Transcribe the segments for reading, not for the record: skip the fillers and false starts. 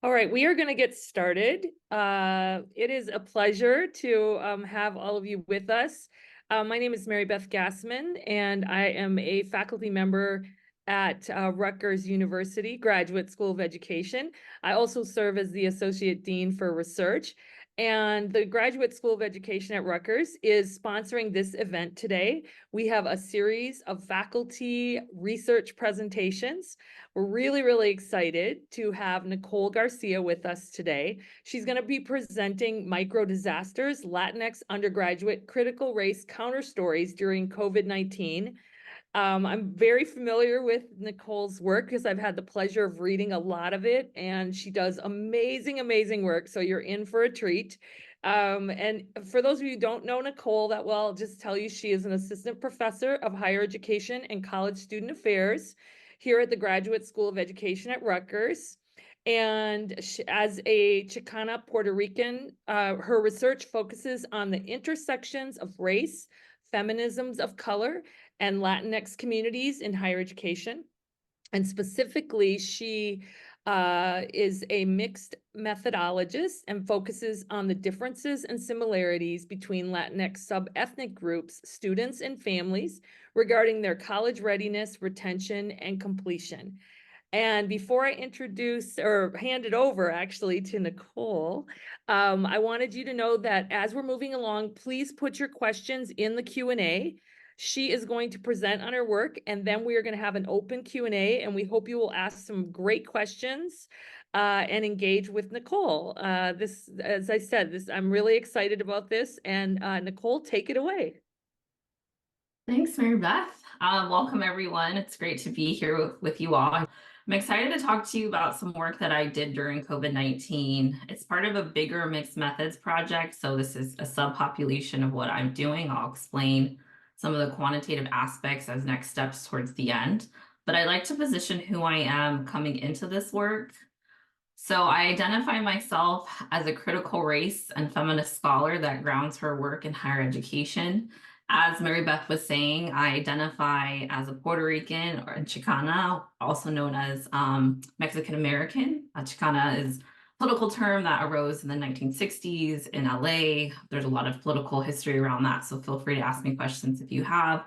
All right, we are going to get started. It is a pleasure to have all of you with us. My name is Mary Beth Gassman, and I am a faculty member at Rutgers University Graduate School of Education. I also serve as the Associate Dean for Research. And the Graduate School of Education at Rutgers is sponsoring this event today. We have a series of faculty research presentations. We're really excited to have Nichole Garcia with us today. She's going to be presenting Microdisasters, Latinx undergraduate critical race counter stories during COVID-19. I'm very familiar with Nichole's work because I've had the pleasure of reading a lot of it, and she does amazing work. So you're in for a treat. And for those of you who don't know Nichole that well, I'll just tell you she is an assistant professor of higher education and college student affairs here at the Graduate School of Education at Rutgers. And as a Chicana Puerto Rican, her research focuses on the intersections of race, feminisms of color, and Latinx communities in higher education. And specifically, she is a mixed methodologist and focuses on the differences and similarities between Latinx sub-ethnic groups, students, and families regarding their college readiness, retention, and completion. And before I introduce or hand it over actually to Nichole, I wanted you to know that as we're moving along, please put your questions in the Q&A. She is going to present on her work, and then we are going to have an open Q&A, and we hope you will ask some great questions and engage with Nichole. As I said, I'm really excited about this, and Nichole, take it away. Thanks, Mary Beth. Welcome, everyone. It's great to be here with you all. I'm excited to talk to you about some work that I did during COVID-19. It's part of a bigger mixed methods project, so this is a subpopulation of what I'm doing. I'll explain some of the quantitative aspects as next steps towards the end. But I like to position who I am coming into this work. So I identify myself as a critical race and feminist scholar that grounds her work in higher education. As Mary Beth was saying, I identify as a Puerto Rican or Chicana, also known as Mexican American. Chicana is a political term that arose in the 1960s in LA. There's a lot of political history around that, so feel free to ask me questions if you have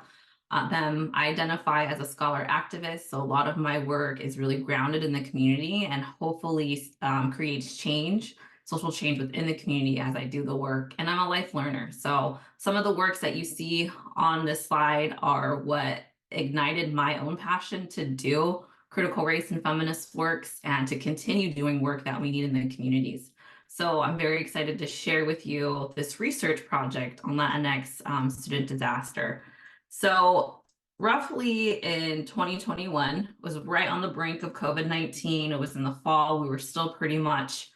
them. I identify as a scholar activist, so a lot of my work is really grounded in the community and hopefully creates change, social change within the community as I do the work. And I'm a life learner. So some of the works that you see on this slide are what ignited my own passion to do critical race and feminist works and to continue doing work that we need in the communities. So I'm very excited to share with you this research project on Latinx student disaster. So roughly in 2021, was right on the brink of COVID-19. It was in the fall. We were still pretty much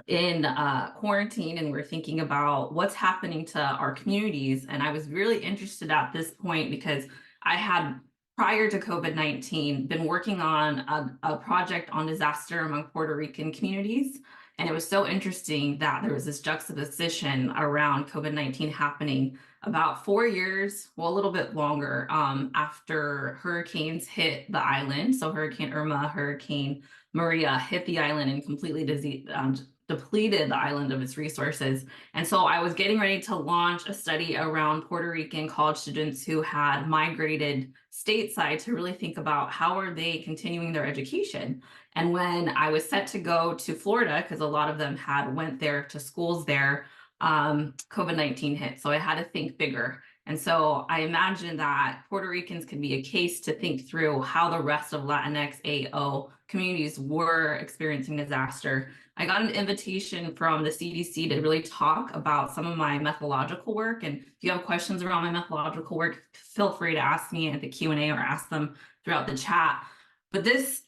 in quarantine, and we're thinking about what's happening to our communities. And I was really interested at this point because I had, prior to COVID-19, been working on a project on disaster among Puerto Rican communities. And it was so interesting that there was this juxtaposition around COVID-19 happening about 4 years, well, a little bit longer, after hurricanes hit the island. So Hurricane Irma, Hurricane Maria hit the island and completely depleted the island of its resources. And so I was getting ready to launch a study around Puerto Rican college students who had migrated stateside to really think about how are they continuing their education. And when I was set to go to Florida, because a lot of them had went there to schools there, COVID-19 hit. So I had to think bigger. And so I imagined that Puerto Ricans could be a case to think through how the rest of Latinx AO communities were experiencing disaster. I got an invitation from the CDC to really talk about some of my methodological work. And if you have questions around my methodologial work, feel free to ask me at the Q&A or ask them throughout the chat. But this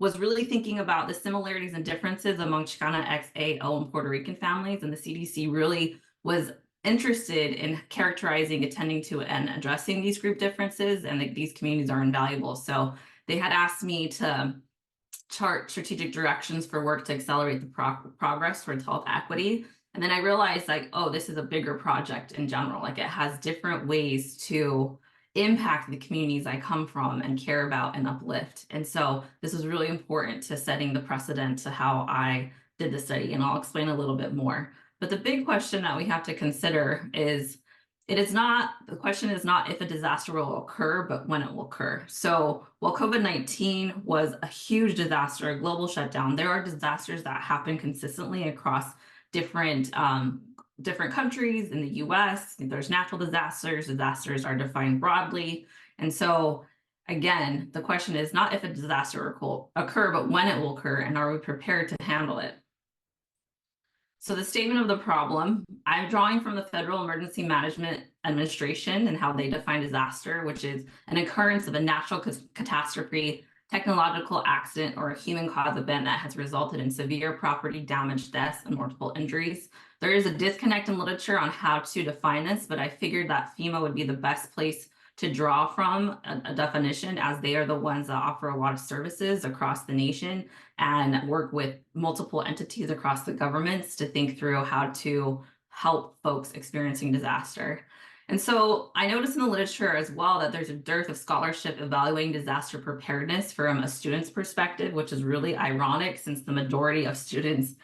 was really thinking about the similarities and differences among Chicana XAO and Puerto Rican families. And the CDC really was interested in characterizing, attending to, and addressing these group differences, and that these communities are invaluable. So they had asked me to chart strategic directions for work to accelerate the progress towards health equity. And then I realized, like, oh, this is a bigger project in general. Like, it has different ways to impact the communities I come from and care about and uplift. And so this is really important to setting the precedent to how I did the study, and I'll explain a little bit more. But the big question that we have to consider is, the question is not if a disaster will occur, but when it will occur. So while COVID-19 was a huge disaster, a global shutdown, there are disasters that happen consistently across different countries in the US. There's natural disasters. Disasters are defined broadly. And so again, the question is not if a disaster will occur, but when it will occur, and are we prepared to handle it? So the statement of the problem, I'm drawing from the Federal Emergency Management Administration and how they define disaster, which is an occurrence of a natural catastrophe, technological accident, or a human-caused event that has resulted in severe property damage, deaths, and multiple injuries. There is a disconnect in literature on how to define this, but I figured that FEMA would be the best place to draw from a definition, as they are the ones that offer a lot of services across the nation and work with multiple entities across the governments to think through how to help folks experiencing disaster. And so I noticed in the literature as well that there's a dearth of scholarship evaluating disaster preparedness from a student's perspective, which is really ironic since the majority of students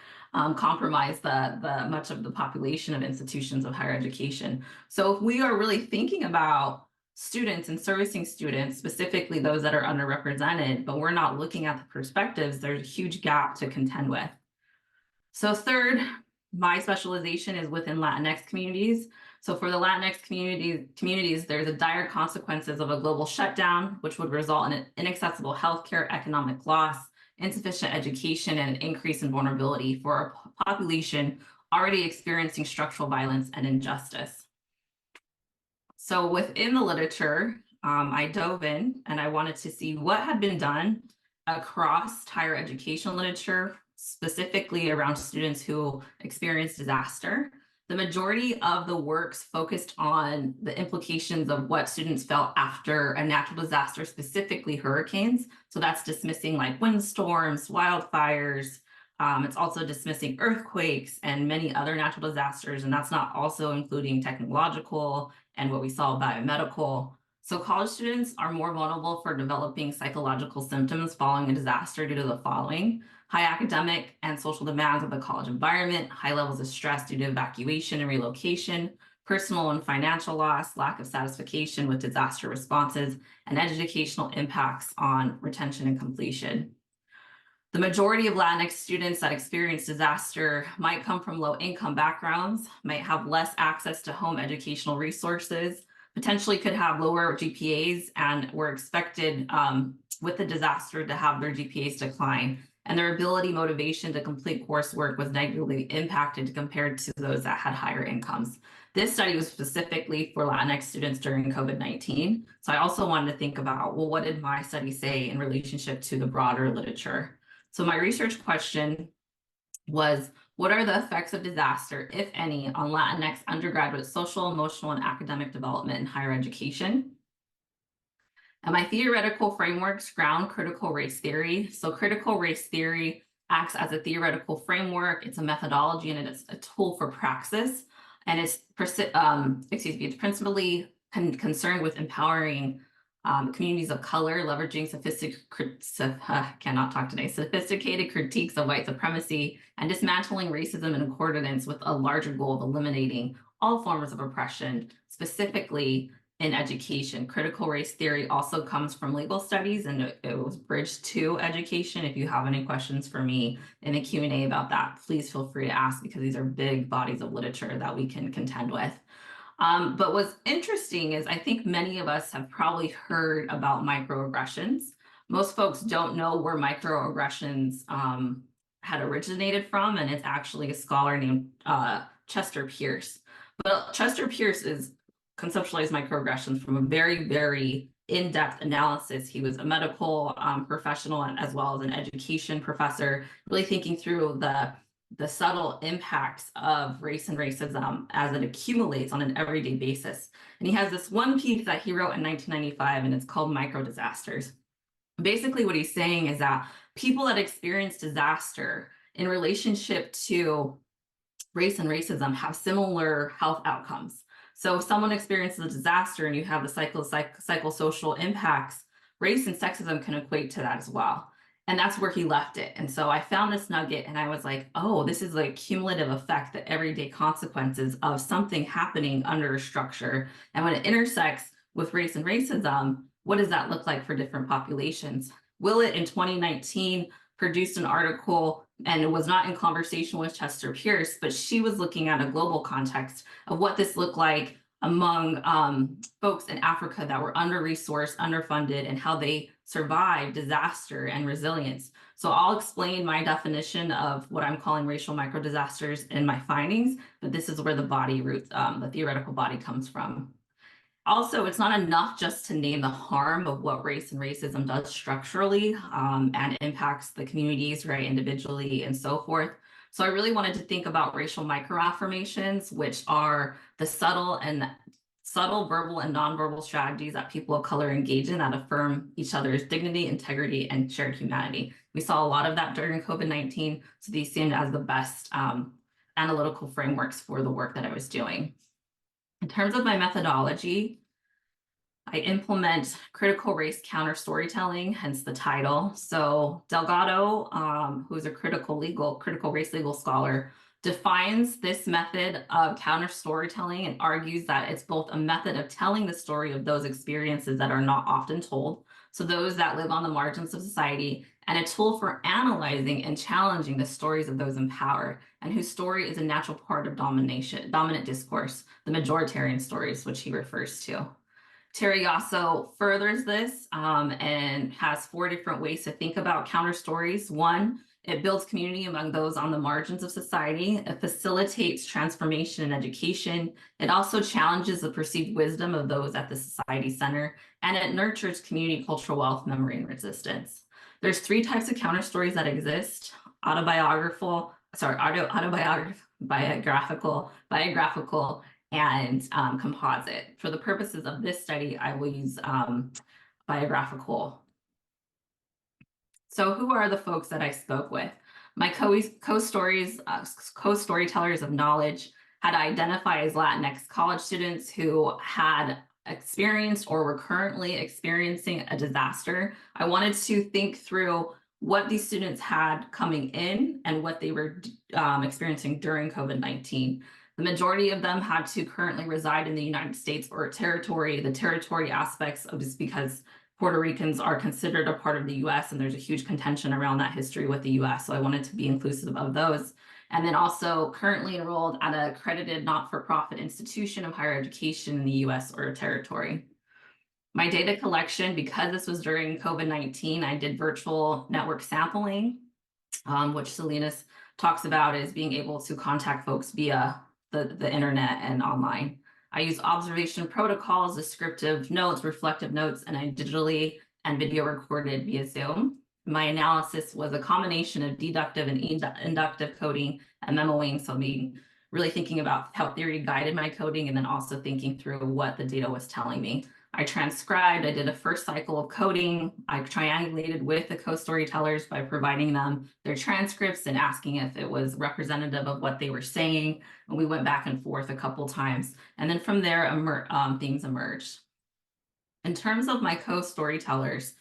compromise the much of the population of institutions of higher education. So if we are really thinking about students and servicing students, specifically those that are underrepresented, but we're not looking at the perspectives, there's a huge gap to contend with. So third, my specialization is within Latinx communities. So for the Latinx communities, there's a dire consequences of a global shutdown, which would result in an inaccessible healthcare, economic loss, insufficient education, and an increase in vulnerability for a population already experiencing structural violence and injustice. So within the literature, I dove in and I wanted to see what had been done across higher education literature, specifically around students who experienced disaster. The majority of the works focused on the implications of what students felt after a natural disaster, specifically hurricanes. So that's dismissing like windstorms, wildfires. It's also dismissing earthquakes and many other natural disasters. And that's not also including technological and what we saw biomedical. So college students are more vulnerable for developing psychological symptoms following a disaster due to the following: high academic and social demands of the college environment, high levels of stress due to evacuation and relocation, personal and financial loss, lack of satisfaction with disaster responses, and educational impacts on retention and completion. The majority of Latinx students that experience disaster might come from low-income backgrounds, might have less access to home educational resources, potentially could have lower GPAs, and were expected with the disaster to have their GPAs decline. And their ability, motivation to complete coursework was negatively impacted compared to those that had higher incomes. This study was specifically for Latinx students during COVID-19. So I also wanted to think about, well, what did my study say in relationship to the broader literature? So my research question was, what are the effects of disaster, if any, on Latinx undergraduate social, emotional, and academic development in higher education? And my theoretical frameworks ground critical race theory. So critical race theory acts as a theoretical framework. It's a methodology and it's a tool for praxis. And it's principally concerned with empowering communities of color, leveraging sophisticated critiques of white supremacy and dismantling racism in accordance with a larger goal of eliminating all forms of oppression, specifically in education. Critical race theory also comes from legal studies, and it was bridged to education. If you have any questions for me in the Q&A about that, please feel free to ask, because these are big bodies of literature that we can contend with. But what's interesting is I think many of us have probably heard about microaggressions. Most folks don't know where microaggressions had originated from, and it's actually a scholar named Chester Pierce. But Chester Pierce is conceptualized microaggressions from a very, very in-depth analysis. He was a medical professional and as well as an education professor, really thinking through the subtle impacts of race and racism as it accumulates on an everyday basis. And he has this one piece that he wrote in 1995, and it's called Microdisasters. Basically, what he's saying is that people that experience disaster in relationship to race and racism have similar health outcomes. So if someone experiences a disaster and you have the psychosocial impacts, race and sexism can equate to that as well. And that's where he left it. And so I found this nugget and I was like, oh, this is like cumulative effect, the everyday consequences of something happening under a structure. And when it intersects with race and racism, what does that look like for different populations? Will it in 2019 produced an article, and it was not in conversation with Chester Pierce, but she was looking at a global context of what this looked like among folks in Africa that were under-resourced, underfunded, and how they survived disaster and resilience. So I'll explain my definition of what I'm calling racial microdisasters in my findings, but this is where the body root, the theoretical body comes from. Also, it's not enough just to name the harm of what race and racism does structurally and impacts the communities, right, individually and so forth. So I really wanted to think about racial microaffirmations, which are the subtle verbal and nonverbal strategies that people of color engage in that affirm each other's dignity, integrity, and shared humanity. We saw a lot of that during COVID-19, so these seemed as the best analytical frameworks for the work that I was doing. In terms of my methodology, I implement critical race counter storytelling, hence the title. So Delgado, who is a critical race legal scholar, defines this method of counter storytelling and argues that it's both a method of telling the story of those experiences that are not often told, so those that live on the margins of society, and a tool for analyzing and challenging the stories of those in power and whose story is a natural part of dominant discourse, the majoritarian stories, which he refers to. Terry also furthers this and has 4 different ways to think about counter stories. 1, it builds community among those on the margins of society. It facilitates transformation and education. It also challenges the perceived wisdom of those at the society center, and it nurtures community cultural wealth, memory, and resistance. There's 3 types of counter stories that exist: autobiographical, biographical, and composite. For the purposes of this study, I will use biographical. So who are the folks that I spoke with? My co-storytellers of knowledge had to identify as Latinx college students who had experienced or were currently experiencing a disaster. I wanted to think through what these students had coming in and what they were experiencing during COVID-19. The majority of them had to currently reside in the United States or a territory. The territory aspects of this because Puerto Ricans are considered a part of the US, and there's a huge contention around that history with the US. So I wanted to be inclusive of those. And then also currently enrolled at an accredited not-for-profit institution of higher education in the US or a territory. My data collection, because this was during COVID-19, I did virtual network sampling, which Salinas talks about as being able to contact folks via the internet and online. I use observation protocols, descriptive notes, reflective notes, and I digitally and video recorded via Zoom. My analysis was a combination of deductive and inductive coding and memoing, so really thinking about how theory guided my coding and then also thinking through what the data was telling me. I transcribed, I did a first cycle of coding. I triangulated with the co-storytellers by providing them their transcripts and asking if it was representative of what they were saying. And we went back and forth a couple times. And then from there, themes emerged. In terms of my co-storytellers,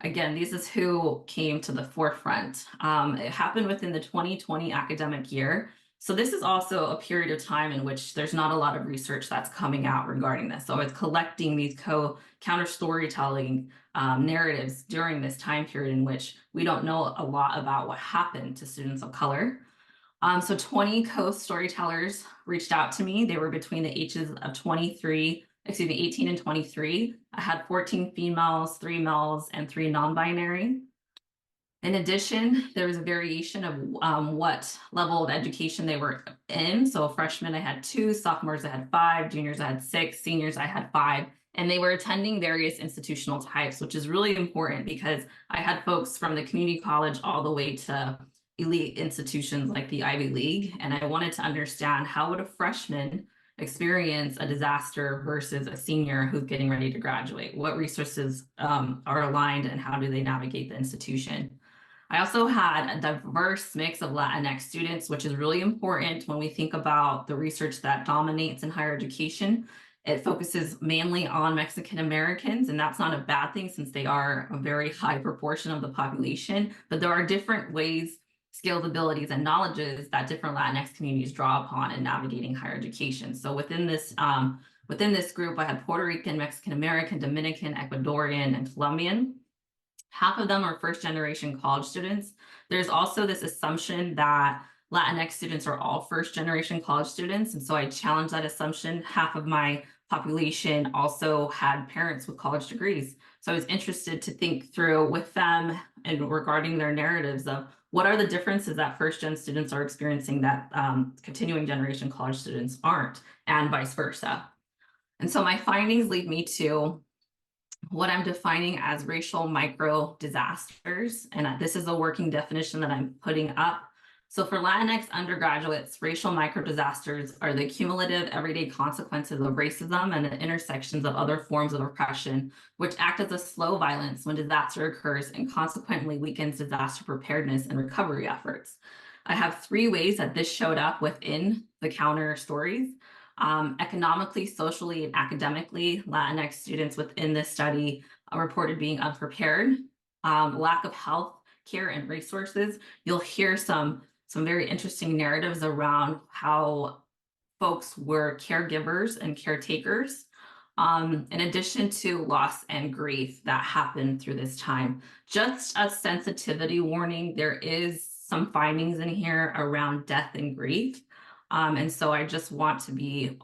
again, this is who came to the forefront. It happened within the 2020 academic year. So this is also a period of time in which there's not a lot of research that's coming out regarding this. So it's collecting these counter storytelling narratives during this time period in which we don't know a lot about what happened to students of color. So 20 co-storytellers reached out to me. They were between the ages of 18 and 23. I had 14 females, 3 males, and 3 non-binary. In addition, there was a variation of what level of education they were in. So freshmen, I had 2, sophomores, I had 5, juniors, I had 6, seniors, I had 5, and they were attending various institutional types, which is really important because I had folks from the community college all the way to elite institutions like the Ivy League. And I wanted to understand, how would a freshman experience a disaster versus a senior who's getting ready to graduate? What resources are aligned and how do they navigate the institution? I also had a diverse mix of Latinx students, which is really important when we think about the research that dominates in higher education. It focuses mainly on Mexican Americans, and that's not a bad thing since they are a very high proportion of the population. But there are different ways, skills, abilities, and knowledges that different Latinx communities draw upon in navigating higher education. So within this group, I had Puerto Rican, Mexican American, Dominican, Ecuadorian, and Colombian. Half of them are first generation college students. There's also this assumption that Latinx students are all first generation college students. And so I challenged that assumption. Half of my population also had parents with college degrees. So I was interested to think through with them and regarding their narratives of what are the differences that first gen students are experiencing that continuing generation college students aren't, and vice versa. And so my findings lead me to what I'm defining as racial micro disasters. And this is a working definition that I'm putting up. So for Latinx undergraduates, racial micro disasters are the cumulative everyday consequences of racism and the intersections of other forms of oppression, which act as a slow violence when disaster occurs and consequently weakens disaster preparedness and recovery efforts. I have 3 ways that this showed up within the counter stories. Economically, socially, and academically, Latinx students within this study reported being unprepared, lack of health care and resources. You'll hear some very interesting narratives around how folks were caregivers and caretakers, in addition to loss and grief that happened through this time. Just a sensitivity warning, there is some findings in here around death and grief. And so I just want to be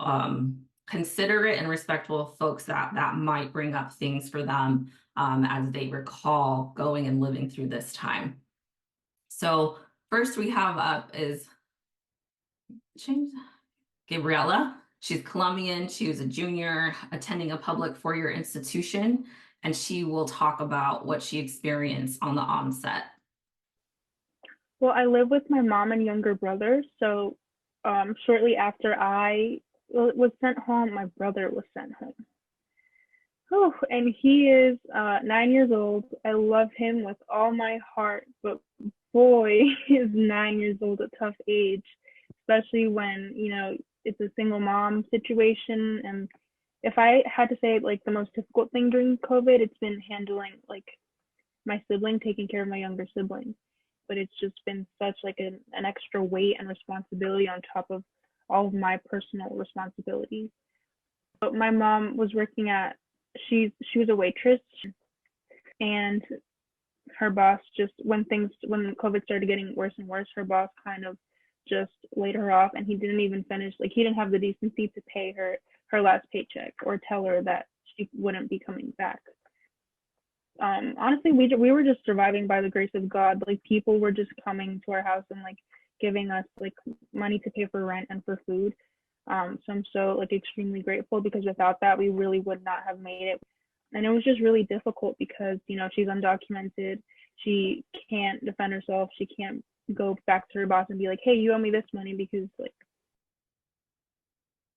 considerate and respectful of folks that might bring up things for them as they recall going and living through this time. So first we have up is Gabriela. She's Colombian. She was a junior attending a public 4-year institution, and she will talk about what she experienced on the onset. Well, I live with my mom and younger brother, so shortly after I was sent home, my brother was sent home. Oh, and he is 9 years old. I love him with all my heart, but boy, is 9 years old a tough age, especially when, it's a single mom situation. And if I had to say like the most difficult thing during COVID, it's been handling like my sibling, taking care of my younger sibling. But it's just been such like an extra weight and responsibility on top of all of my personal responsibilities. But my mom was working at, she was a waitress, and her boss just, when COVID started getting worse and worse, her boss kind of just laid her off, and he didn't even finish, like he didn't have the decency to pay her last paycheck or tell her that she wouldn't be coming back. Honestly, we were just surviving by the grace of God. Like people were just coming to our house and like giving us like money to pay for rent and for food. So I'm so like extremely grateful, because without that we really would not have made it. And it was just really difficult because she's undocumented, she can't defend herself, she can't go back to her boss and be like, hey, you owe me this money, because like.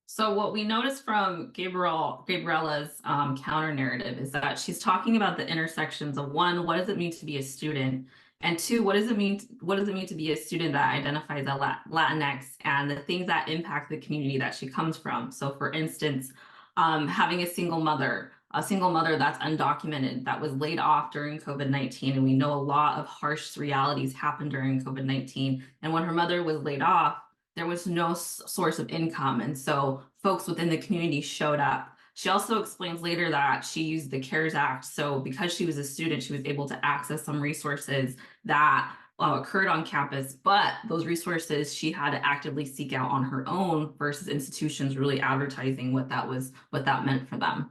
So what we noticed from Gabriela's counter narrative is that she's talking about the intersections of, 1, what does it mean to be a student? And 2, what does it mean to be a student that identifies as Latinx, and the things that impact the community that she comes from? So for instance, having a single mother that's undocumented, that was laid off during COVID-19. And we know a lot of harsh realities happened during COVID-19. And when her mother was laid off, there was no source of income. And so folks within the community showed up. She also explains later that she used the CARES Act. So because she was a student, she was able to access some resources that occurred on campus, but those resources she had to actively seek out on her own versus institutions really advertising what that meant for them.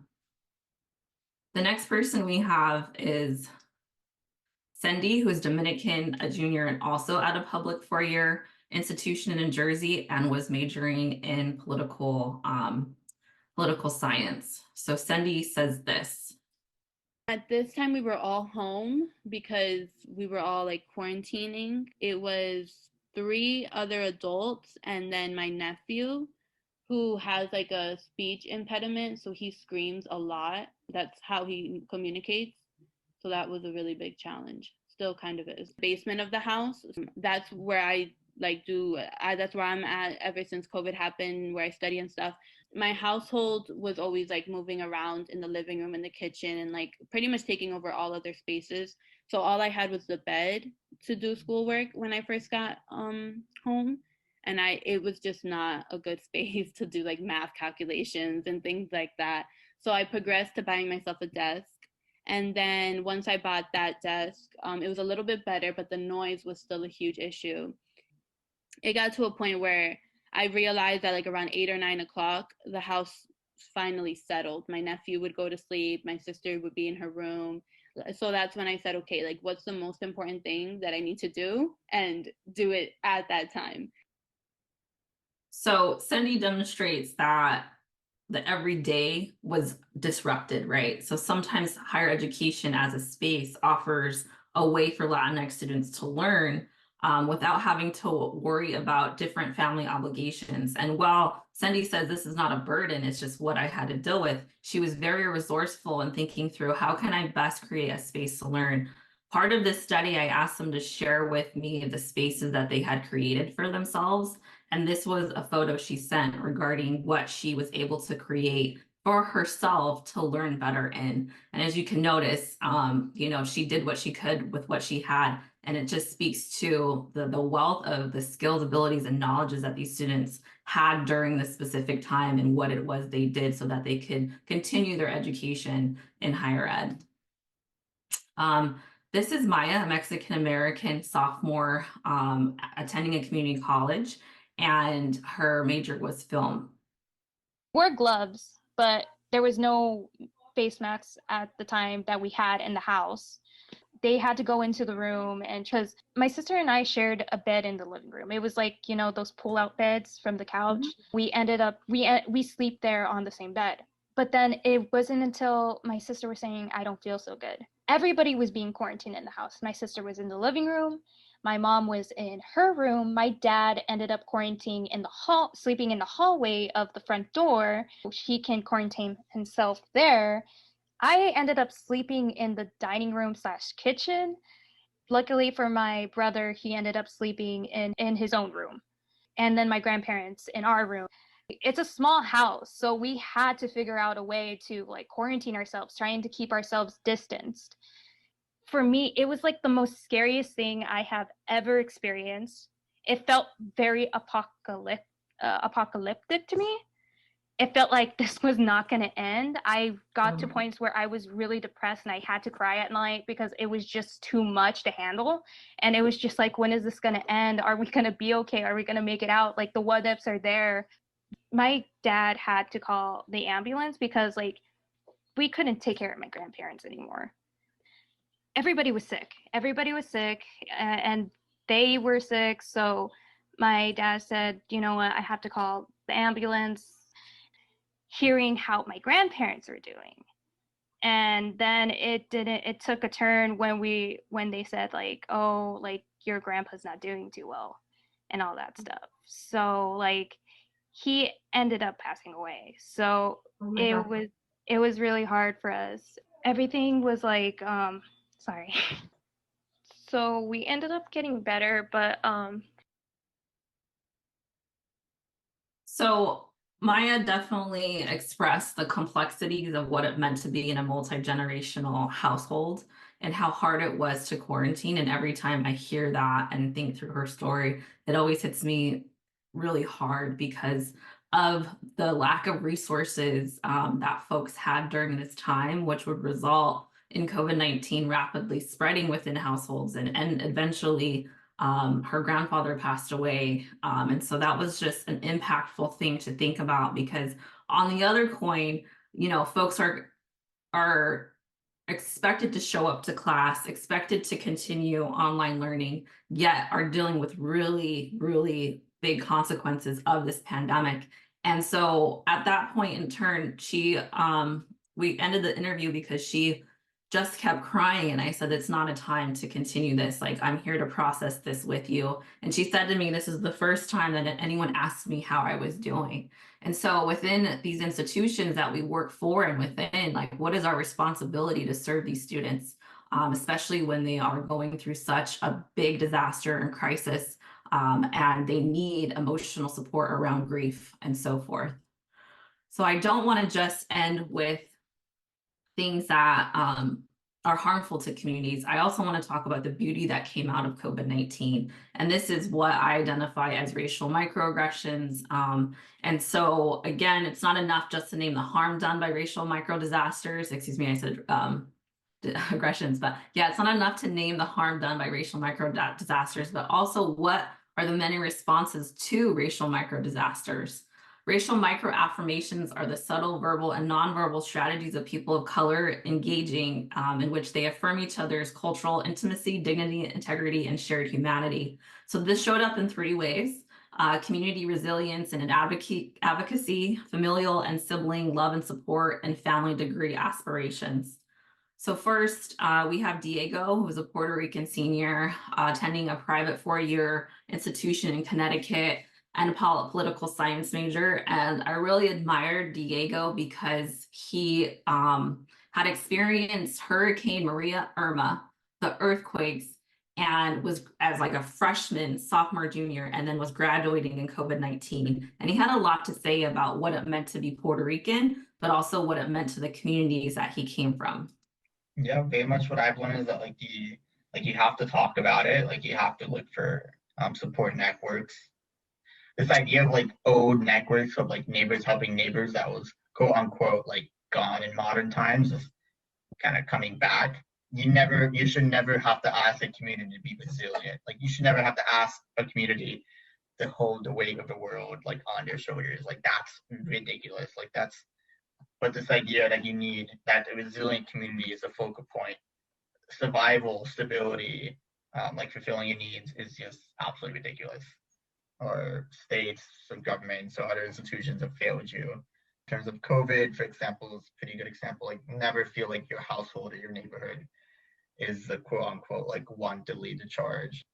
The next person we have is Cindy, who is Dominican, a junior, and also at a public 4-year institution in New Jersey, and was majoring in political science. So Cindy says this. At this time, we were all home because we were all like quarantining. It was 3 other adults and then my nephew, who has like a speech impediment, so he screams a lot. That's how he communicates. So that was a really big challenge. Still kind of is. Basement of the house, that's where I that's where I'm at ever since COVID happened, where I study and stuff. my household was always like moving around in the living room and the kitchen and like pretty much taking over all other spaces. So all I had was the bed to do schoolwork when I first got home. And it was just not a good space to do like math calculations and things like that. So I progressed to buying myself a desk. And then once I bought that desk, it was a little bit better, but the noise was still a huge issue. It got to a point where I realized that like around 8 or 9 o'clock, the house finally settled. My nephew would go to sleep. My sister would be in her room. So that's when I said, okay, like what's the most important thing that I need to do and do it at that time. So Cindy demonstrates that the everyday was disrupted, right? So sometimes higher education as a space offers a way for Latinx students to learn without having to worry about different family obligations. And while Cindy says this is not a burden, it's just what I had to deal with, she was very resourceful in thinking through how can I best create a space to learn. Part of this study, I asked them to share with me the spaces that they had created for themselves. And this was a photo she sent regarding what she was able to create for herself to learn better in. And as you can notice, she did what she could with what she had. And it just speaks to the wealth of the skills, abilities, and knowledges that these students had during this specific time and what it was they did so that they could continue their education in higher ed. This is Maya, a Mexican-American sophomore attending a community college, and her major was film. Wore gloves, but there was no face masks at the time that we had in the house. They had to go into the room, and because my sister and I shared a bed in the living room, it was like, those pull-out beds from the couch. Mm-hmm. We ended up, we sleep there on the same bed. But then it wasn't until my sister was saying, I don't feel so good. Everybody was being quarantined in the house. My sister was in the living room. My mom was in her room. My dad ended up quarantining in the hall, sleeping in the hallway of the front door. He can quarantine himself there. I ended up sleeping in the dining room / kitchen. Luckily for my brother, he ended up sleeping in his own room. And then my grandparents in our room. It's a small house, so we had to figure out a way to like quarantine ourselves, trying to keep ourselves distanced. For me, it was like the most scariest thing I have ever experienced. It felt very apocalyptic to me. It felt like this was not going to end. I got to points where I was really depressed and I had to cry at night because it was just too much to handle. And it was just like, when is this going to end? Are we going to be okay? Are we going to make it out? Like the what ifs are there. My dad had to call the ambulance because like we couldn't take care of my grandparents anymore. Everybody was sick and they were sick. So my dad said, you know what, I have to call the ambulance. Hearing how my grandparents were doing. And then it took a turn when they said like, oh, like your grandpa's not doing too well and all that stuff. So like he ended up passing away. So it was really hard for us. Everything was like, sorry. So we ended up getting better, but So Maya definitely expressed the complexities of what it meant to be in a multi-generational household and how hard it was to quarantine. And every time I hear that and think through her story, it always hits me really hard because of the lack of resources that folks had during this time, which would result in COVID-19 rapidly spreading within households and eventually her grandfather passed away. And so that was just an impactful thing to think about because on the other coin, folks are expected to show up to class, expected to continue online learning, yet are dealing with really, really big consequences of this pandemic. And so at that point in turn, we ended the interview because she just kept crying. And I said, it's not a time to continue this. Like, I'm here to process this with you. And she said to me, this is the first time that anyone asked me how I was doing. And so within these institutions that we work for and within, like, what is our responsibility to serve these students, especially when they are going through such a big disaster and crisis, and they need emotional support around grief and so forth. So I don't want to just end with things that are harmful to communities. I also want to talk about the beauty that came out of COVID-19. And this is what I identify as racial microaggressions. And so again, it's not enough just to name the harm done by racial microdisasters. Excuse me, I said aggressions, but yeah, it's not enough to name the harm done by racial microdisasters, but also what are the many responses to racial microdisasters. Racial microaffirmations are the subtle verbal and nonverbal strategies of people of color engaging in which they affirm each other's cultural intimacy, dignity, integrity, and shared humanity. So this showed up in 3 ways: community resilience and advocacy, familial and sibling love and support, and family degree aspirations. So first, we have Diego, who is a Puerto Rican senior attending a private 4-year institution in Connecticut and a political science major. And I really admired Diego because he had experienced Hurricane Maria, Irma, the earthquakes, and was as like a freshman, sophomore, junior, and then was graduating in COVID-19. And he had a lot to say about what it meant to be Puerto Rican, but also what it meant to the communities that he came from. Yeah, very much what I've learned is that you have to talk about it, like you have to look for support networks. This idea of like old networks of like neighbors helping neighbors that was quote unquote like gone in modern times is kind of coming back. You should never have to ask a community to be resilient. Like you should never have to ask a community to hold the weight of the world like on their shoulders. Like that's ridiculous. Like that's, but this idea that you need that a resilient community is a focal point, survival, stability, like fulfilling your needs is just absolutely ridiculous. Or states or governments or other institutions have failed you. In terms of COVID, for example, is a pretty good example. Like never feel like your household or your neighborhood is the quote unquote like one to lead the charge.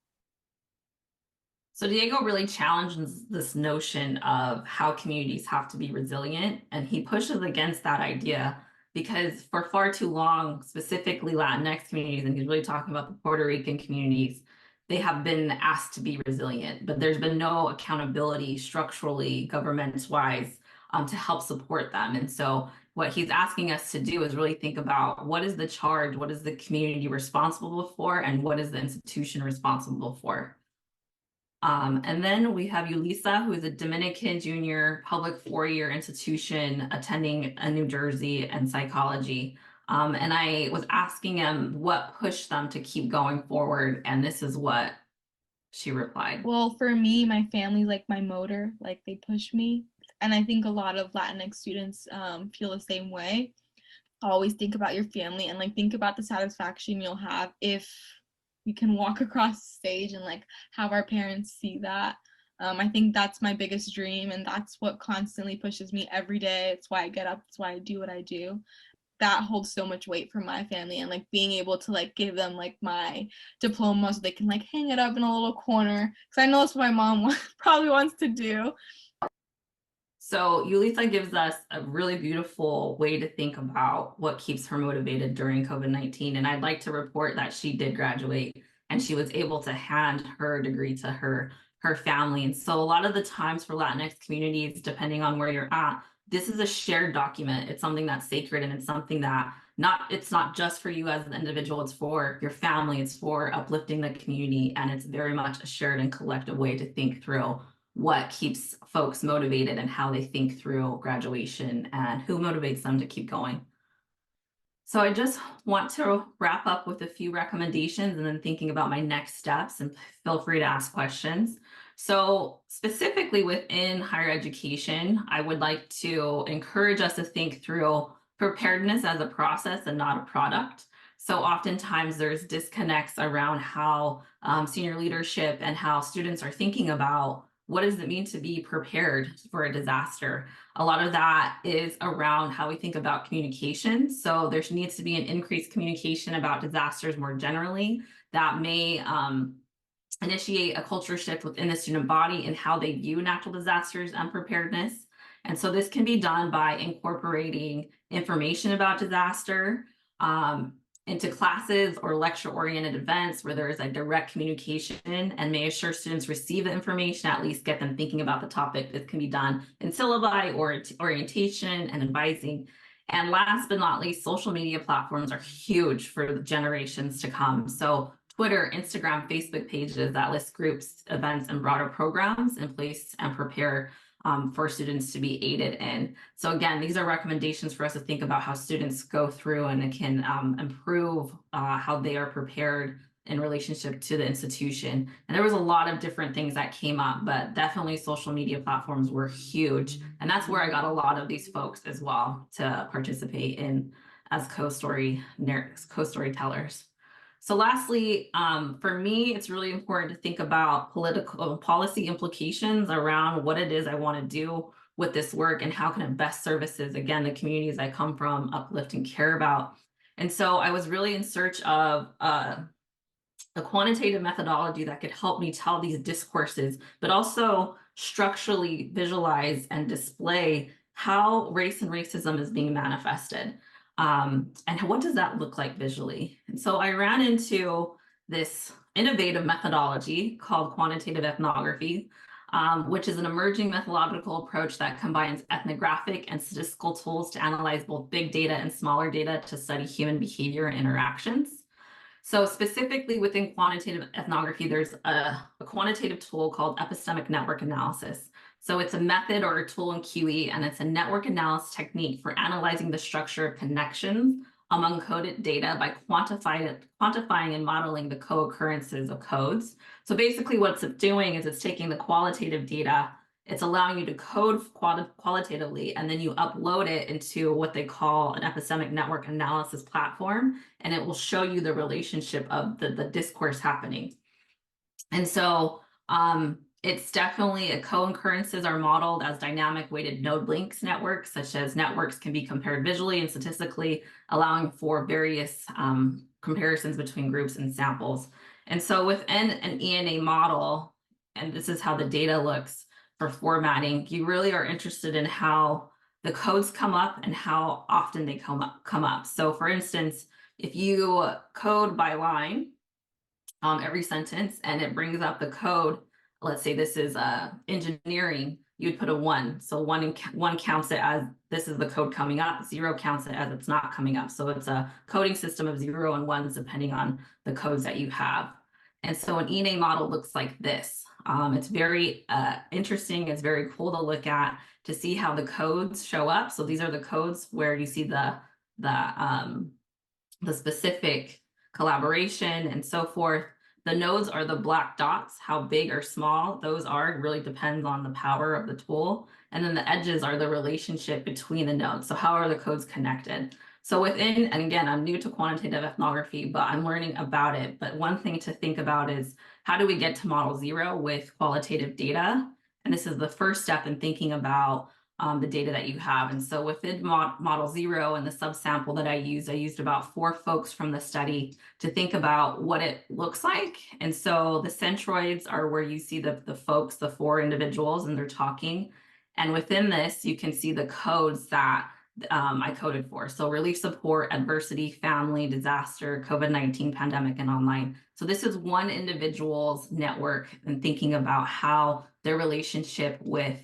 So Diego really challenges this notion of how communities have to be resilient, and he pushes against that idea because for far too long, specifically Latinx communities, and he's really talking about the Puerto Rican communities, they have been asked to be resilient, but there's been no accountability structurally, government-wise, to help support them. And so what he's asking us to do is really think about what is the charge, what is the community responsible for, and what is the institution responsible for. And then we have Yulisa, who is a Dominican junior public 4-year institution attending in New Jersey and psychology. And I was asking him what pushed them to keep going forward. And this is what she replied. Well, for me, my family's like my motor, like they push me. And I think a lot of Latinx students feel the same way. Always think about your family and like think about the satisfaction you'll have if we can walk across the stage and like have our parents see that. I think that's my biggest dream, and that's what constantly pushes me every day. It's why I get up, it's why I do what I do. That holds so much weight for my family, and like being able to like give them like my diploma so they can like hang it up in a little corner, because I know that's what my mom probably wants to do. So Yulisa gives us a really beautiful way to think about what keeps her motivated during COVID-19. And I'd like to report that she did graduate and she was able to hand her degree to her family. And so a lot of the times for Latinx communities, depending on where you're at, this is a shared document. It's something that's sacred, and it's something that it's not just for you as an individual, it's for your family, it's for uplifting the community. And it's very much a shared and collective way to think through what keeps folks motivated and how they think through graduation and who motivates them to keep going. So I just want to wrap up with a few recommendations and then thinking about my next steps, and feel free to ask questions. So specifically within higher education, I would like to encourage us to think through preparedness as a process and not a product. So oftentimes there's disconnects around how senior leadership and how students are thinking about what does it mean to be prepared for a disaster? A lot of that is around how we think about communication. So there needs to be an increased communication about disasters more generally that may initiate a culture shift within the student body in how they view natural disasters and preparedness. And so this can be done by incorporating information about disaster, into classes or lecture-oriented events where there is a direct communication and may assure students receive the information, at least get them thinking about the topic. This can be done in syllabi or orientation and advising. And last but not least, social media platforms are huge for the generations to come. So Twitter, Instagram, Facebook pages that list groups, events, and broader programs in place and prepare for students to be aided in. So again, these are recommendations for us to think about how students go through and it can improve how they are prepared in relationship to the institution. And there was a lot of different things that came up, but definitely social media platforms were huge. And that's where I got a lot of these folks as well to participate in as co-storytellers. So lastly, for me, it's really important to think about political policy implications around what it is I want to do with this work and how can it best services, again, the communities I come from, uplift and care about. And so I was really in search of a quantitative methodology that could help me tell these discourses, but also structurally visualize and display how race and racism is being manifested. And what does that look like visually? And so I ran into this innovative methodology called quantitative ethnography, which is an emerging methodological approach that combines ethnographic and statistical tools to analyze both big data and smaller data to study human behavior and interactions. So specifically within quantitative ethnography, there's a quantitative tool called epistemic network analysis. So it's a method or a tool in QE, and it's a network analysis technique for analyzing the structure of connections among coded data by quantifying and modeling the co-occurrences of codes. So basically what it's doing is it's taking the qualitative data, it's allowing you to code qualitatively, and then you upload it into what they call an epistemic network analysis platform, and it will show you the relationship of the discourse happening. And so it's definitely co-occurrences are modeled as dynamic weighted node links networks, such as networks can be compared visually and statistically, allowing for various comparisons between groups and samples. And so within an ENA model, and this is how the data looks for formatting, you really are interested in how the codes come up and how often they come up. So for instance, if you code by line every sentence and it brings up the code, let's say this is engineering, you'd put a 1. So one counts it as this is the code coming up, 0 counts it as it's not coming up. So it's a coding system of 0 and 1s depending on the codes that you have. And so an ENA model looks like this. It's very interesting. It's very cool to look at to see how the codes show up. So these are the codes where you see the specific collaboration and so forth. The nodes are the black dots, how big or small those are really depends on the power of the tool. And then the edges are the relationship between the nodes. So how are the codes connected? So within, and again, I'm new to quantitative ethnography, but I'm learning about it. But one thing to think about is how do we get to model 0 with qualitative data? And this is the first step in thinking about the data that you have. And so within model 0 and the subsample that I used about 4 folks from the study to think about what it looks like. And so the centroids are where you see the folks, the 4 individuals, and they're talking. And within this, you can see the codes that I coded for. So relief support, adversity, family, disaster, COVID-19 pandemic, and online. So this is one individual's network and thinking about how their relationship with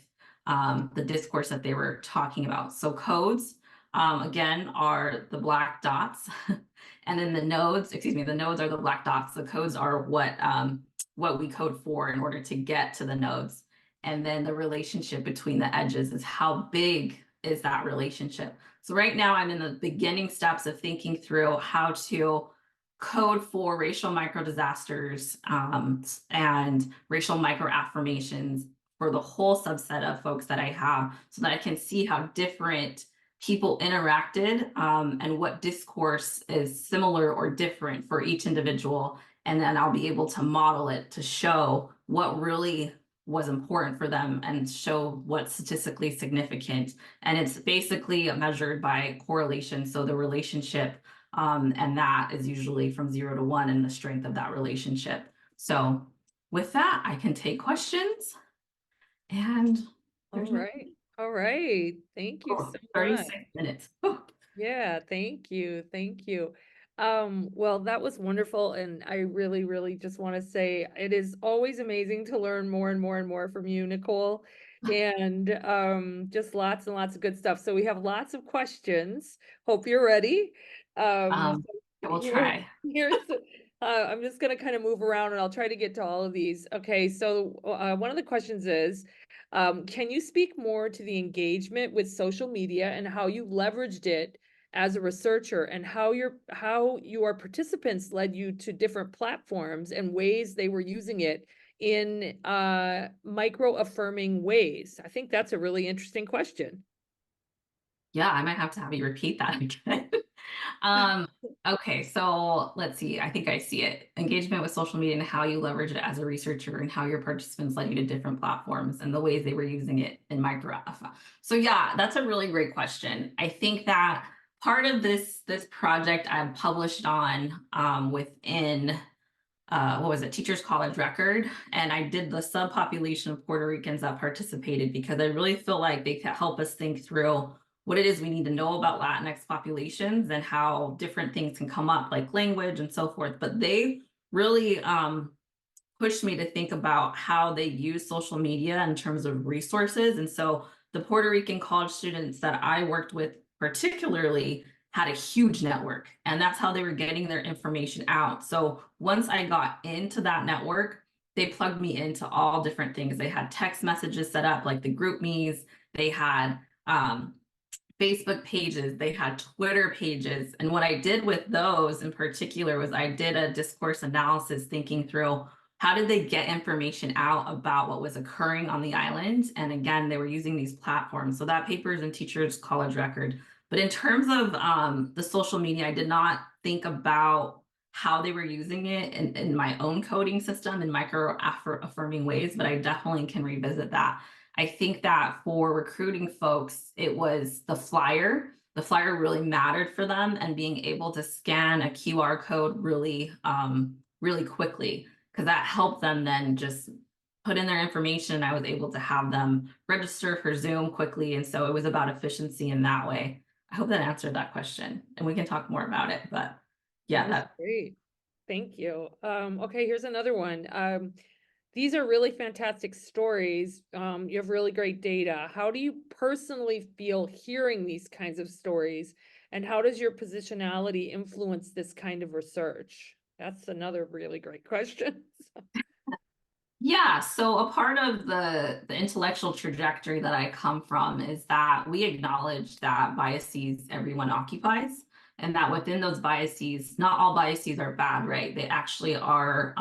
the discourse that they were talking about. So codes, again, are the black dots. And then the nodes are the black dots. The codes are what we code for in order to get to the nodes. And then the relationship between the edges is how big is that relationship. So right now I'm in the beginning steps of thinking through how to code for racial microdisasters and racial microaffirmations for the whole subset of folks that I have so that I can see how different people interacted and what discourse is similar or different for each individual. And then I'll be able to model it to show what really was important for them and show what's statistically significant. And it's basically measured by correlation. So the relationship and that is usually from 0 to 1 and the strength of that relationship. So with that, I can take questions. And all right. Thank you so much. 36 minutes. Yeah, thank you. Well, that was wonderful. And I really, really just want to say it is always amazing to learn more and more and more from you, Nichole. And just lots and lots of good stuff. So we have lots of questions. Hope you're ready. I will try. Here's I'm just going to kind of move around and I'll try to get to all of these. Okay, so one of the questions is, can you speak more to the engagement with social media and how you leveraged it as a researcher, and how your participants led you to different platforms and ways they were using it in micro affirming ways? I think that's a really interesting question. Yeah, I might have to have you repeat that again. Okay, so let's see. I think I see it. Engagement with social media and how you leverage it as a researcher and how your participants led you to different platforms and the ways they were using it in micro. So yeah, that's a really great question. I think that part of this project I published on within what was it, Teachers College Record, and I did the subpopulation of Puerto Ricans that participated because I really feel like they can help us think through what it is we need to know about Latinx populations and how different things can come up, like language and so forth. But they really pushed me to think about how they use social media in terms of resources. And so the Puerto Rican college students that I worked with particularly had a huge network, and that's how they were getting their information out. So once I got into that network, they plugged me into all different things. They had text messages set up, like the group me's, they had Facebook pages, they had Twitter pages. And what I did with those in particular was I did a discourse analysis thinking through how did they get information out about what was occurring on the island. And again, they were using these platforms. So that paper is in Teachers College Record. But in terms of the social media, I did not think about how they were using it in my own coding system in micro affirming ways, but I definitely can revisit that. I think that for recruiting folks, it was the flyer. The flyer really mattered for them, and being able to scan a QR code really, really quickly, because that helped them then just put in their information. I was able to have them register for Zoom quickly. And so it was about efficiency in that way. I hope that answered that question, and we can talk more about it, but yeah, That's great. Thank you. Okay, here's another one. These are really fantastic stories. You have really great data. How do you personally feel hearing these kinds of stories? And how does your positionality influence this kind of research? That's another really great question. Yeah, so a part of the intellectual trajectory that I come from is that we acknowledge that biases everyone occupies, and that within those biases, not all biases are bad, right? They actually are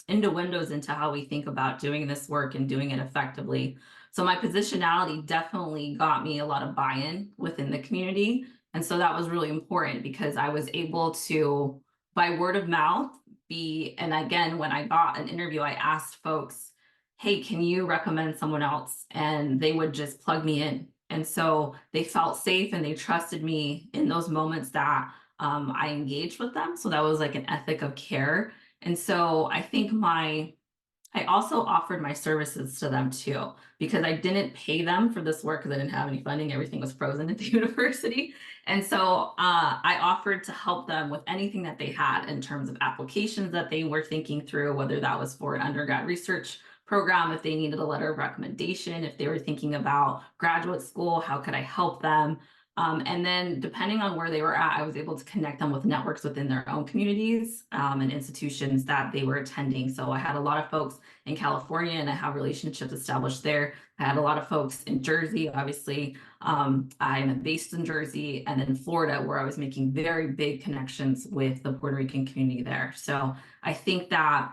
into windows into how we think about doing this work and doing it effectively. So my positionality definitely got me a lot of buy-in within the community. And so that was really important because I was able to, by word of mouth, and again, when I got an interview, I asked folks, hey, can you recommend someone else? And they would just plug me in. And so they felt safe and they trusted me in those moments that I engaged with them. So that was like an ethic of care. And so I think I also offered my services to them too, because I didn't pay them for this work because I didn't have any funding. Everything was frozen at the university. And so I offered to help them with anything that they had in terms of applications that they were thinking through, whether that was for an undergrad research program, if they needed a letter of recommendation, if they were thinking about graduate school, how could I help them? And then depending on where they were at, I was able to connect them with networks within their own communities and institutions that they were attending. So I had a lot of folks in California and I have relationships established there. I had a lot of folks in Jersey, obviously. I'm based in Jersey, and in Florida, where I was making very big connections with the Puerto Rican community there. So I think that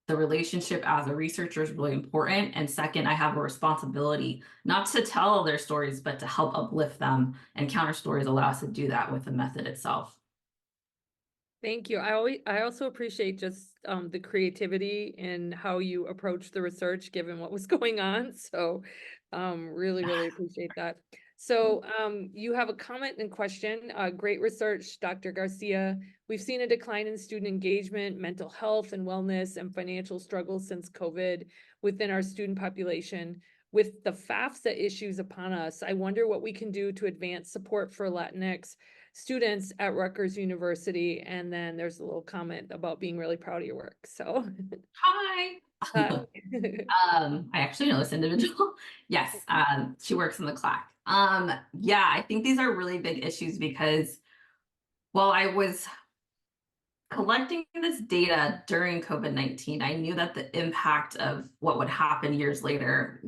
the relationship as a researcher is really important. And second, I have a responsibility not to tell their stories, but to help uplift them. And counter stories allow us to do that with the method itself. Thank you. I also appreciate just the creativity in how you approach the research given what was going on. So really, really appreciate that. So you have a comment and question. Great research, Dr. Garcia. We've seen a decline in student engagement, mental health and wellness, and financial struggles since COVID within our student population. With the FAFSA issues upon us, I wonder what we can do to advance support for Latinx students at Rutgers University. And then there's a little comment about being really proud of your work. So, Hi. uh, I actually know this individual. Yes, she works in the clack. Yeah, I think these are really big issues because while I was collecting this data during COVID-19, I knew that the impact of what would happen years later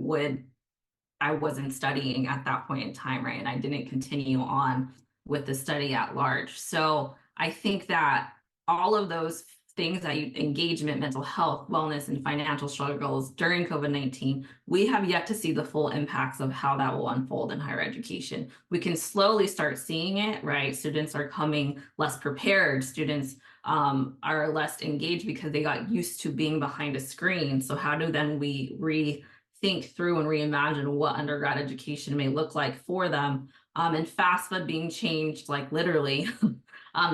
I wasn't studying at that point in time, right? And I didn't continue on with the study at large. So I think that all of those things engagement, mental health, wellness, and financial struggles during COVID-19, we have yet to see the full impacts of how that will unfold in higher education. We can slowly start seeing it, right? Students are coming less prepared. Students are less engaged because they got used to being behind a screen. So how do then we think through and reimagine what undergrad education may look like for them? And FAFSA being changed, like literally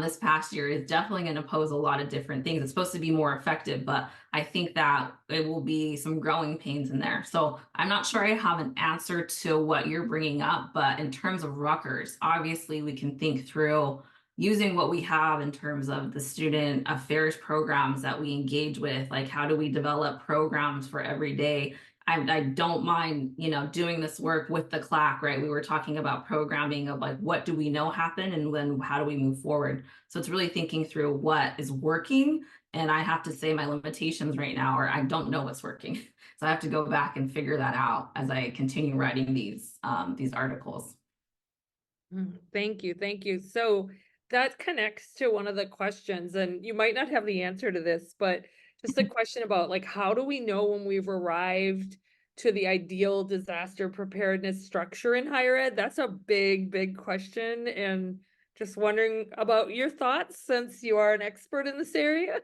this past year, is definitely going to pose a lot of different things. It's supposed to be more effective, but I think that it will be some growing pains in there. So I'm not sure I have an answer to what you're bringing up, but in terms of Rutgers, obviously we can think through using what we have in terms of the student affairs programs that we engage with, like how do we develop programs for every day. I don't mind, doing this work with the clack, right? We were talking about programming of like, what do we know happen and then how do we move forward? So it's really thinking through what is working. And I have to say my limitations right now are I don't know what's working. So I have to go back and figure that out as I continue writing these articles. Thank you. Thank you. So that connects to one of the questions, and you might not have the answer to this, but just a question about like, how do we know when we've arrived to the ideal disaster preparedness structure in higher ed? That's a big, big question. And just wondering about your thoughts since you are an expert in this area.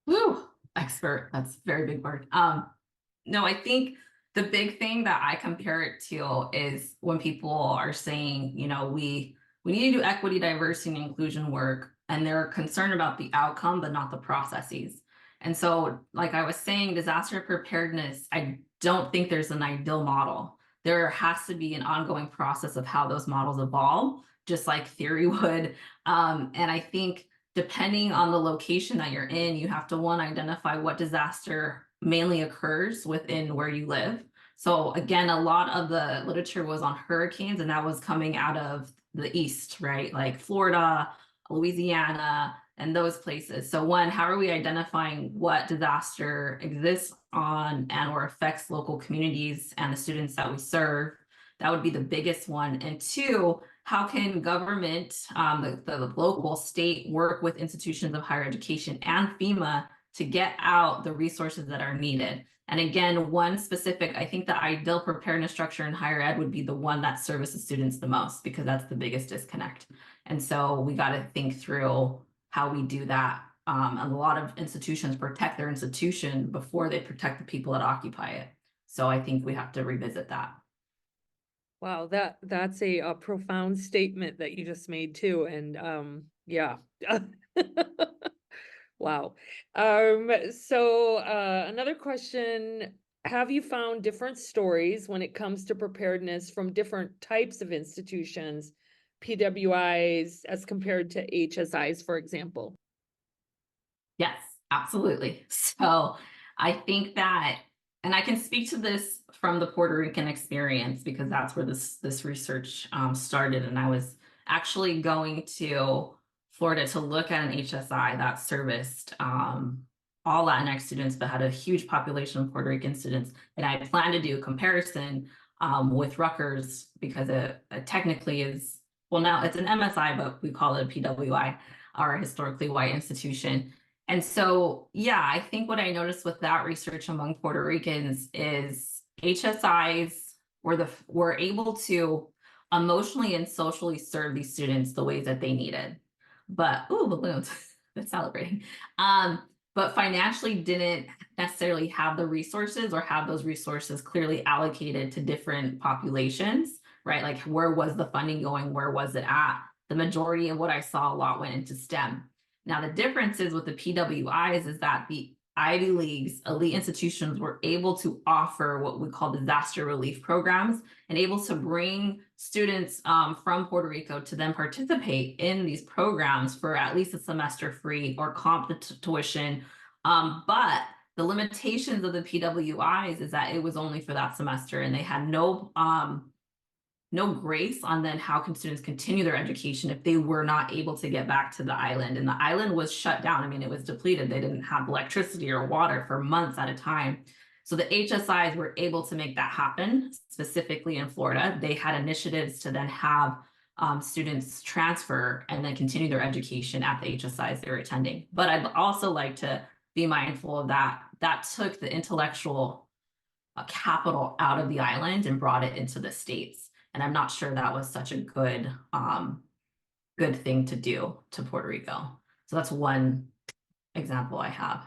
Woo, expert. That's a very big word. No, I think the big thing that I compare it to is when people are saying, we need to do equity, diversity, and inclusion work, and they're concerned about the outcome, but not the processes. And so, like I was saying, disaster preparedness, I don't think there's an ideal model. There has to be an ongoing process of how those models evolve, just like theory would. And I think depending on the location that you're in, you have to, one, identify what disaster mainly occurs within where you live. So again, a lot of the literature was on hurricanes, and that was coming out of the East, right? Like Florida, Louisiana, and those places. So one, how are we identifying what disaster exists on and or affects local communities and the students that we serve? That would be the biggest one. And two, how can government, the local, state, work with institutions of higher education and FEMA to get out the resources that are needed? And again, one specific, I think the ideal preparedness structure in higher ed would be the one that services students the most, because that's the biggest disconnect. And so we got to think through how we do that. And a lot of institutions protect their institution before they protect the people that occupy it. So I think we have to revisit that. Wow, that's a profound statement that you just made too. And yeah. Wow. So another question, have you found different stories when it comes to preparedness from different types of institutions, PWIs as compared to HSIs, for example? Yes, absolutely. So I think that, and I can speak to this from the Puerto Rican experience because that's where this research started. And I was actually going to Florida to look at an HSI that serviced all Latinx students, but had a huge population of Puerto Rican students. And I plan to do a comparison with Rutgers because it technically is, well, now it's an MSI, but we call it a PWI, our historically white institution. And so, yeah, I think what I noticed with that research among Puerto Ricans is HSIs were able to emotionally and socially serve these students the ways that they needed. But, ooh, balloons, that's celebrating. But financially didn't necessarily have the resources or have those resources clearly allocated to different populations, right? Like where was the funding going? Where was it at? The majority of what I saw a lot went into STEM. Now, the difference is with the PWIs is that the Ivy Leagues, elite institutions were able to offer what we call disaster relief programs and able to bring students from Puerto Rico to then participate in these programs for at least a semester free or comp tuition. But the limitations of the PWIs is that it was only for that semester, and they had no grace on then how can students continue their education if they were not able to get back to the island. And the island was shut down. I mean, it was depleted. They didn't have electricity or water for months at a time. So the HSIs were able to make that happen, specifically in Florida. They had initiatives to then have students transfer and then continue their education at the HSIs they were attending. But I'd also like to be mindful of that. That took the intellectual capital out of the island and brought it into the States. And I'm not sure that was such a good thing to do to Puerto Rico. So that's one example I have.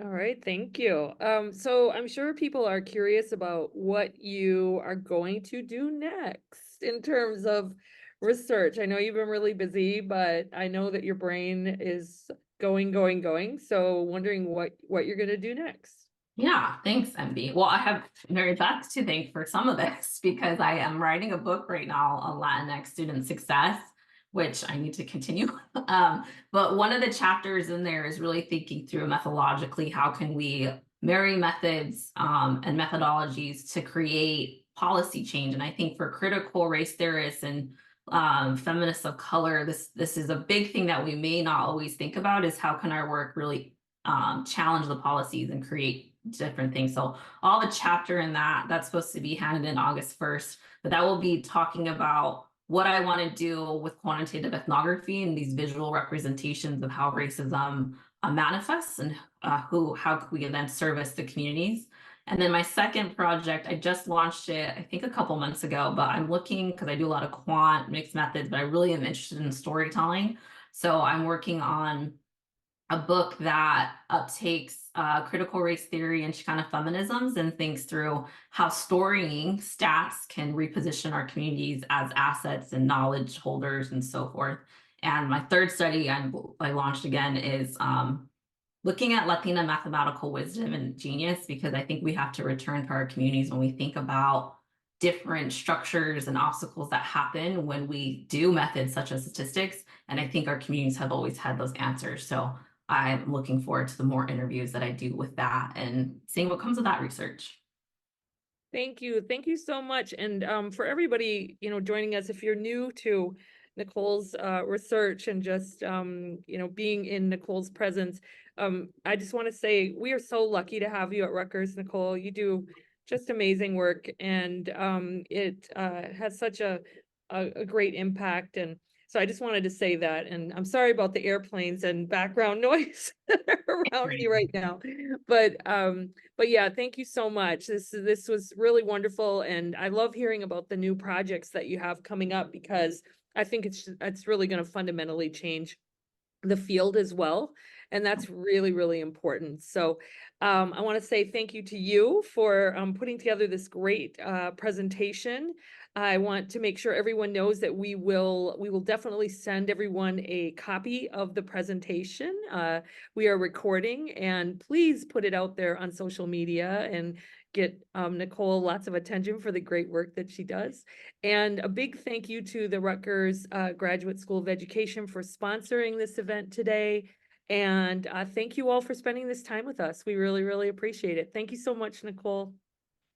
All right, thank you. So I'm sure people are curious about what you are going to do next in terms of research. I know you've been really busy, but I know that your brain is going. So wondering what you're going to do next. Yeah, thanks, MB. Well, I have Mary Beth to thank for some of this because I am writing a book right now on Latinx student success, which I need to continue. But one of the chapters in there is really thinking through methodologically, how can we marry methods and methodologies to create policy change. And I think for critical race theorists and feminists of color, this is a big thing that we may not always think about, is how can our work really challenge the policies and create different things. So I'll have a chapter in that's supposed to be handed in August 1st, but that will be talking about what I want to do with quantitative ethnography and these visual representations of how racism manifests and how can we then service the communities. And then my second project, I just launched it, I think a couple months ago, but I'm looking, because I do a lot of quant mixed methods, but I really am interested in storytelling. So I'm working on a book that takes critical race theory and Chicana feminisms and thinks through how storying stats can reposition our communities as assets and knowledge holders and so forth. And my third study I launched again is looking at Latina mathematical wisdom and genius, because I think we have to return to our communities when we think about different structures and obstacles that happen when we do methods such as statistics. And I think our communities have always had those answers. So I'm looking forward to the more interviews that I do with that and seeing what comes of that research. Thank you. Thank you so much. And for everybody, joining us, if you're new to Nichole's research and just, being in Nichole's presence, I just want to say we are so lucky to have you at Rutgers, Nichole. You do just amazing work, and it has such a great impact. And so I just wanted to say that, and I'm sorry about the airplanes and background noise around me right now, but yeah, thank you so much. This was really wonderful, and I love hearing about the new projects that you have coming up, because I think it's really going to fundamentally change the field as well. And that's really, really important. So I want to say thank you to you for putting together this great presentation. I want to make sure everyone knows that we will definitely send everyone a copy of the presentation. We are recording, and please put it out there on social media and get Nichole lots of attention for the great work that she does. And a big thank you to the Rutgers Graduate School of Education for sponsoring this event today. And thank you all for spending this time with us. We really, really appreciate it. Thank you so much, Nichole.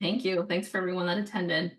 Thank you. Thanks for everyone that attended.